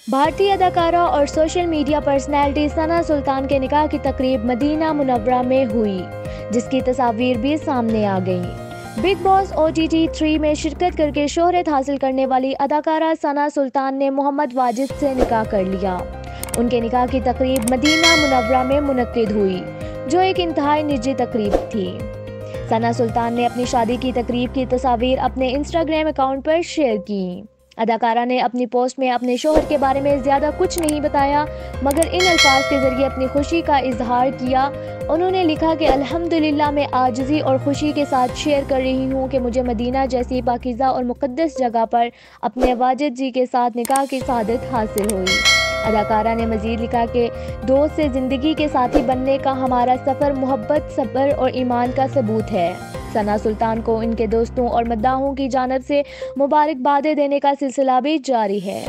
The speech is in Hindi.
भारतीय अदाकारा और सोशल मीडिया पर्सनैलिटी सना सुल्तान के निकाह की तकरीब मदीना मुनव्वरा में हुई, जिसकी तस्वीर भी सामने आ गई। बिग बॉस OTT 3 में शिरकत करके शोहरत हासिल करने वाली अदाकारा सना सुल्तान ने मोहम्मद वाजिद से निकाह कर लिया। उनके निकाह की तकरीब मदीना मुनव्वरा में मुनक्किद हुई, जो एक इंतहाई निजी तकरीब थी। सना सुल्तान ने अपनी शादी की तकरीब की तस्वीर अपने इंस्टाग्राम अकाउंट पर शेयर की। अदाकारा ने अपनी पोस्ट में अपने शोहर के बारे में ज़्यादा कुछ नहीं बताया, मगर इन अल्फाज के ज़रिए अपनी खुशी का इजहार किया। उन्होंने लिखा कि अल्हम्दुलिल्लाह, मैं आजिज़ी और खुशी के साथ शेयर कर रही हूँ कि मुझे मदीना जैसी पाकीज़ा और मुक़द्दस जगह पर अपने वाजिद जी के साथ निकाह की सआदत हासिल हुई। अदाकारा ने मज़ीद लिखा कि दोस्त से ज़िंदगी के साथी बनने का हमारा सफ़र मोहब्बत, सब्र और ईमान का सबूत है। सना सुल्तान को इनके दोस्तों और मद्दाहों की जानिब से मुबारकबादें देने का सिलसिला भी जारी है।